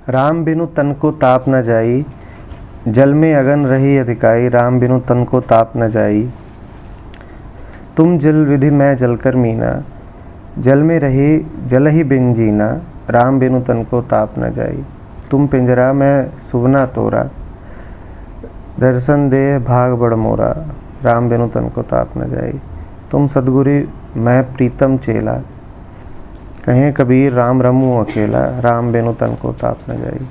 राम बिनु तन को ताप न जाई, जल में अगन रही अधिकाई। राम बिनु तन को ताप न जाई। तुम जल विधि मैं जलकर मीना, जल में रही जल ही बिन जीना। राम बिनु तन को ताप न जाई। तुम पिंजरा मैं सुवना तोरा, दर्शन दे भाग बड़ मोरा। राम बिनु तन को ताप न जाई। तुम सदगुरु मैं प्रीतम चेला, कहें कबीर राम रमू अकेला। राम बिनु तन को ताप न जाई।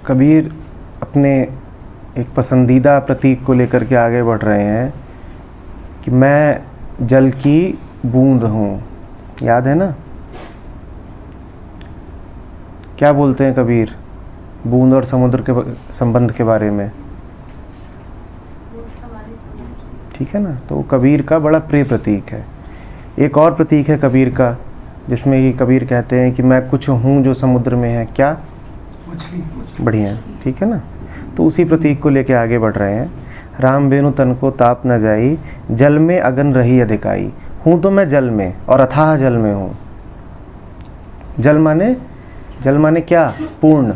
कबीर अपने एक पसंदीदा प्रतीक को लेकर के आगे बढ़ रहे हैं कि मैं जल की बूंद हूँ। याद है ना, क्या बोलते हैं कबीर बूंद और समुद्र के संबंध के बारे में? ठीक है ना, तो कबीर का बड़ा प्रिय प्रतीक है। एक और प्रतीक है कबीर का जिसमें कि कबीर कहते हैं कि मैं कुछ हूँ जो समुद्र में है। क्या? मछली। बढ़िया, ठीक है ना। तो उसी प्रतीक को लेके आगे बढ़ रहे हैं। राम बिनु तन को ताप न जाई, जल में अगन रही अधिकाई। हूँ तो मैं जल में और अथाह जल में हूँ। जल माने क्या? पूर्ण।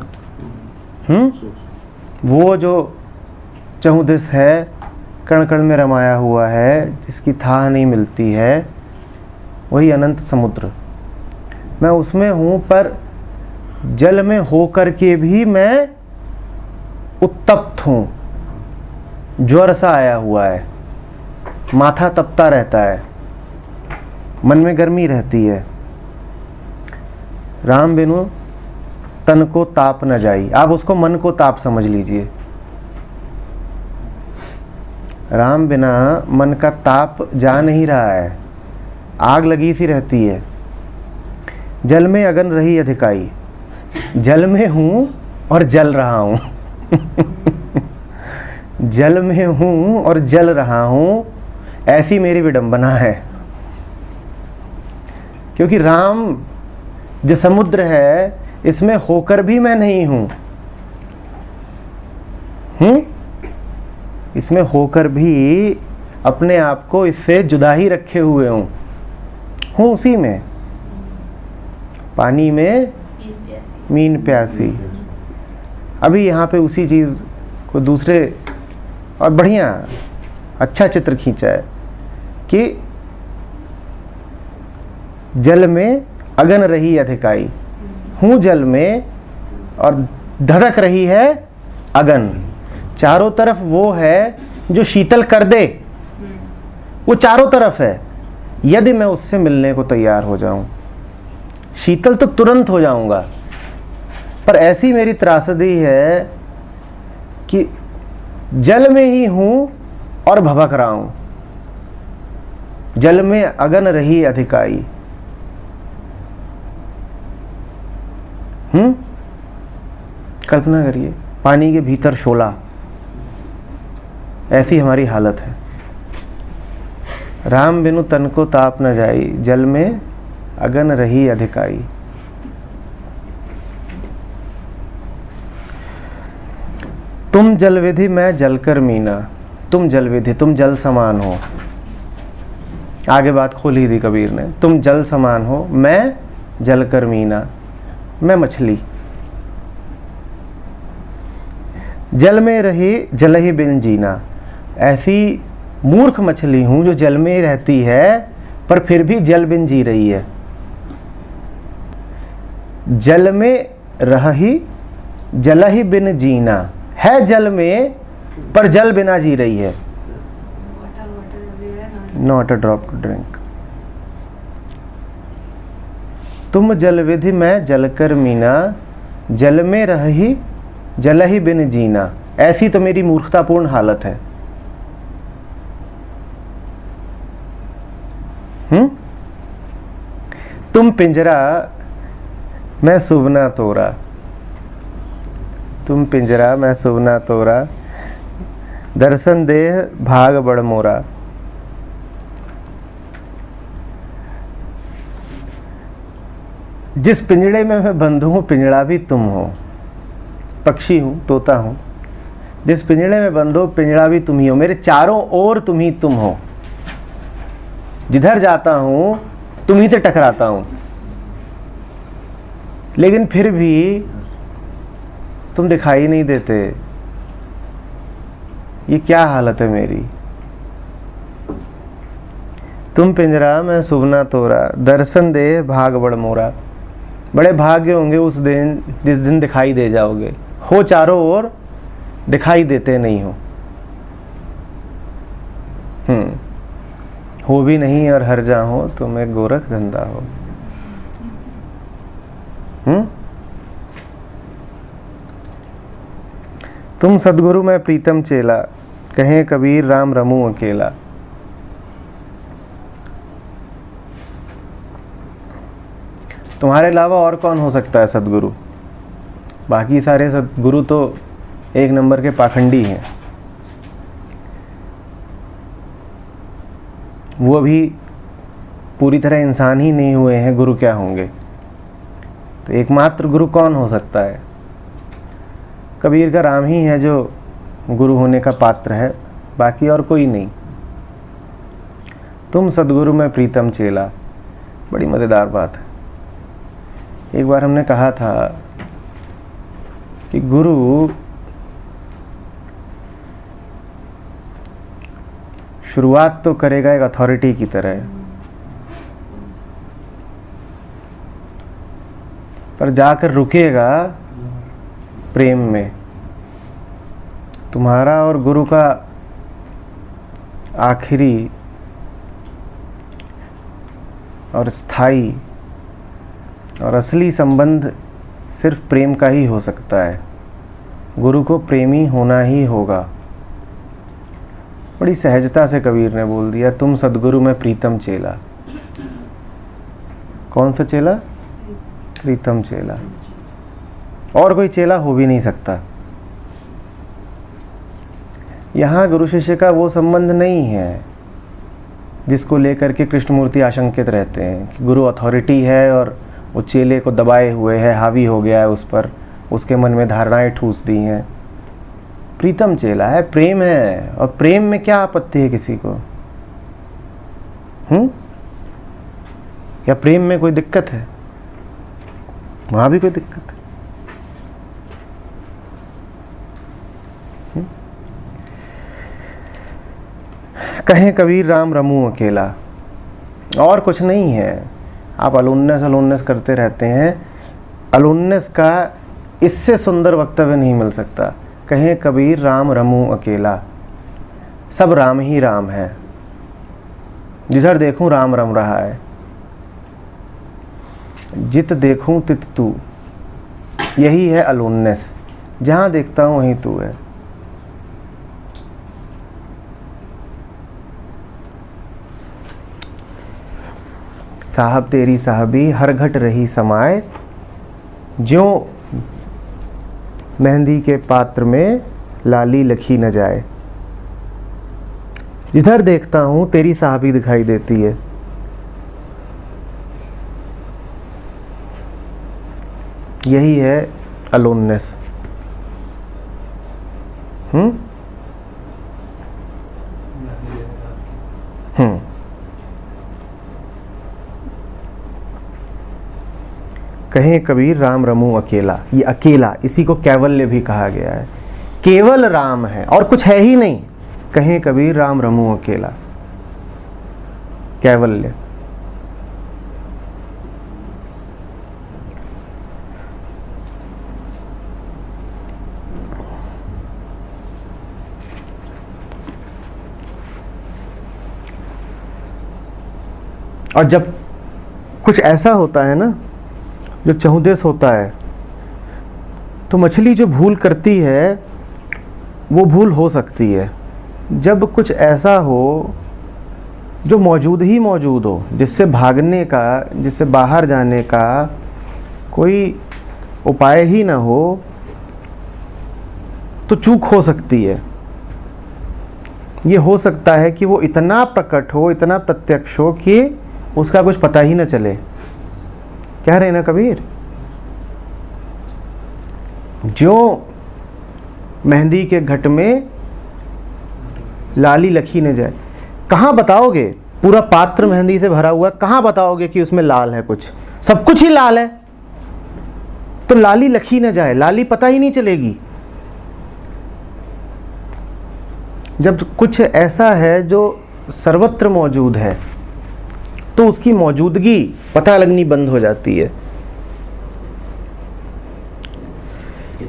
वो जो चहुदिस है, कण कण में रमाया हुआ है, जिसकी थाह नहीं मिलती है, वही अनंत समुद्र। मैं उसमें हूँ, पर जल में होकर के भी मैं उत्तप्त हूँ। ज्वर सा आया हुआ है, माथा तपता रहता है, मन में गर्मी रहती है। राम बिनु तन को ताप न जाई। आप उसको मन को ताप समझ लीजिए। राम बिना मन का ताप जा नहीं रहा है, आग लगी सी रहती है। जल में अगन रही अधिकाई। जल में हूं और जल रहा हूं। जल में हूं और जल रहा हूं, ऐसी मेरी विडंबना है। क्योंकि राम जो समुद्र है, इसमें होकर भी मैं नहीं हूं। इसमें होकर भी अपने आप को इससे जुदा ही रखे हुए हूं उसी में। पानी में मीन प्यासी। अभी यहाँ पे उसी चीज को दूसरे और बढ़िया अच्छा चित्र खींचा है कि जल में अगन रही अधिकाई। हूँ जल में और धड़क रही है अगन। चारों तरफ वो है जो शीतल कर दे, वो चारों तरफ है। यदि मैं उससे मिलने को तैयार हो जाऊं, शीतल तो तुरंत हो जाऊंगा। पर ऐसी मेरी त्रासदी है कि जल में ही हूं और भभक रहा हूं। जल में अगन रही अधिकाई। कल्पना करिए, पानी के भीतर शोला, ऐसी हमारी हालत है। राम बिनु तन को ताप न जाई, जल में अगन रही अधिकाई। तुम जल विधि मैं जलकर मीना। तुम जल विधि, तुम जल समान हो। आगे बात खोली थी कबीर ने। तुम जल समान हो, मैं जलकर मीना। मैं मछली, जल में रही जल ही बिन जीना। ऐसी मूर्ख मछली हूं जो जल में रहती है पर फिर भी जल बिन जी रही है। जल में रही जल ही बिन जीना है, जल में पर जल बिना जी रही है। Not a drop to drink. तुम जल विधि मैं जलकर मीना, जल में रही जल ही बिन जीना। ऐसी तो मेरी मूर्खतापूर्ण हालत है। तुम पिंजरा मैं सुवना तोरा। तुम पिंजरा मैं सुवना तोरा, दर्शन दे भाग बड़ मोरा। जिस पिंजड़े में मैं बंद हूं, पिंजड़ा भी तुम हो। पक्षी हूं, तोता हूं, जिस पिंजड़े में बंद हो पिंजड़ा भी तुम ही हो, मेरे चारों ओर तुम ही तुम हो, जिधर जाता हूं तुम ही से टकराता हूं, लेकिन फिर भी तुम दिखाई नहीं देते। ये क्या हालत है मेरी। तुम पिंजरा मैं सुबना तोरा, दर्शन दे भाग बड़ मोरा। बड़े भाग्य होंगे उस दिन जिस दिन दिखाई दे जाओगे। हो चारों ओर दिखाई देते नहीं हो भी नहीं और हर जा हो, तुम्हें गोरख धंधा हो। तुम सदगुरु में प्रीतम चेला, कहें कबीर राम रमू अकेला। तुम्हारे अलावा और कौन हो सकता है सदगुरु। बाकी सारे सदगुरु तो एक नंबर के पाखंडी हैं, वो अभी पूरी तरह इंसान ही नहीं हुए हैं, गुरु क्या होंगे। तो एकमात्र गुरु कौन हो सकता है। कबीर का राम ही है जो गुरु होने का पात्र है, बाकी और कोई नहीं। तुम सदगुरु में प्रीतम चेला, बड़ी मज़ेदार बात है। एक बार हमने कहा था कि गुरु शुरुआत तो करेगा एक अथॉरिटी की तरह, पर जाकर रुकेगा प्रेम में। तुम्हारा और गुरु का आखिरी और स्थायी और असली संबंध सिर्फ प्रेम का ही हो सकता है। गुरु को प्रेमी होना ही होगा। बड़ी सहजता से कबीर ने बोल दिया, तुम सदगुरु में प्रीतम चेला। कौन सा चेला। प्रीतम चेला। और कोई चेला हो भी नहीं सकता। यहाँ गुरु शिष्य का वो संबंध नहीं है जिसको लेकर के कृष्णमूर्ति आशंकित रहते हैं कि गुरु अथॉरिटी है और वो चेले को दबाए हुए है, हावी हो गया है उस पर, उसके मन में धारणाएं ठूस दी हैं। प्रीतम चेला है, प्रेम है, और प्रेम में क्या आपत्ति है किसी को। क्या प्रेम में कोई दिक्कत है। वहां भी कोई दिक्कत है। कहें कबीर राम रमू अकेला। और कुछ नहीं है, आप अलोन्नेस करते रहते हैं। अलोन्नेस का इससे सुंदर वक्तव्य नहीं मिल सकता। कहें कबीर राम रमू अकेला, सब राम ही राम है, जिधर देखूं राम रम रहा है, जित देखूं तित तू। यही है अलोन्नेस, जहां देखता हूं वहीं तू है। साहब तेरी साहबी हर घट रही समाए, ज्यों मेहंदी के पात्र में लाली लखी न जाए। जिधर देखता हूं तेरी साहबी दिखाई देती है। यही है अलोननेस। कहें कबीर राम रमू अकेला। ये अकेला, इसी को कैवल्य भी कहा गया है। केवल राम है और कुछ है ही नहीं। कहें कबीर राम रमू अकेला, कैवल्य। और जब कुछ ऐसा होता है ना जो चहुदेस होता है, तो मछली जो भूल करती है वो भूल हो सकती है। जब कुछ ऐसा हो जो मौजूद ही मौजूद हो, जिससे भागने का, जिससे बाहर जाने का कोई उपाय ही ना हो, तो चूक हो सकती है। ये हो सकता है कि वो इतना प्रकट हो, इतना प्रत्यक्ष हो कि उसका कुछ पता ही ना चले। कह रहे ना कबीर, जो मेहंदी के घट में लाली लखी न जाए। कहाँ बताओगे? पूरा पात्र मेहंदी से भरा हुआ, कहाँ बताओगे कि उसमें लाल है? कुछ, सब कुछ ही लाल है, तो लाली लखी न जाए, लाली पता ही नहीं चलेगी। जब कुछ ऐसा है जो सर्वत्र मौजूद है तो उसकी मौजूदगी पता लगनी बंद हो जाती है।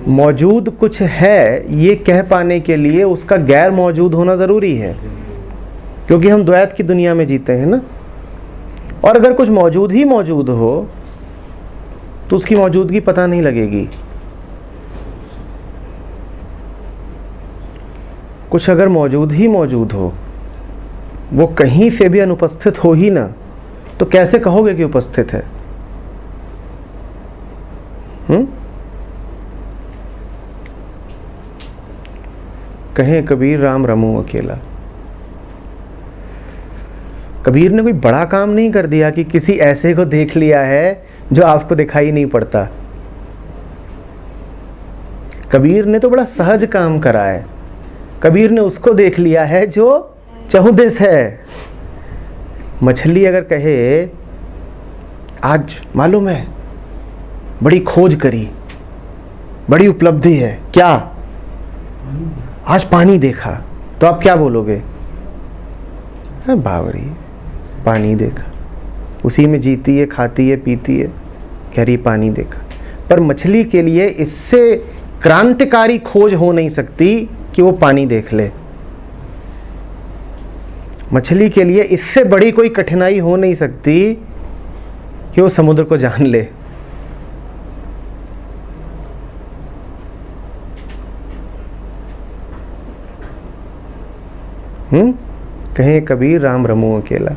मौजूद कुछ है ये कह पाने के लिए उसका गैर मौजूद होना ज़रूरी है, क्योंकि हम द्वैत की दुनिया में जीते हैं ना। और अगर कुछ मौजूद ही मौजूद हो तो उसकी मौजूदगी पता नहीं लगेगी। कुछ अगर मौजूद ही मौजूद हो, वो कहीं से भी अनुपस्थित हो ही ना, तो कैसे कहोगे कि उपस्थित है? कहे कबीर राम रमूं अकेला। कबीर ने कोई बड़ा काम नहीं कर दिया कि किसी ऐसे को देख लिया है जो आपको दिखाई नहीं पड़ता। कबीर ने तो बड़ा सहज काम करा है। कबीर ने उसको देख लिया है जो चहुदिस है। मछली अगर कहे आज मालूम है बड़ी खोज करी, बड़ी उपलब्धि है, क्या? आज पानी देखा, तो आप क्या बोलोगे? बावरी, पानी देखा, उसी में जीती है, खाती है, पीती है, कह रही पानी देखा। पर मछली के लिए इससे क्रांतिकारी खोज हो नहीं सकती कि वो पानी देख ले। मछली के लिए इससे बड़ी कोई कठिनाई हो नहीं सकती कि वो समुद्र को जान ले। कहे कबीर राम रमूं अकेला।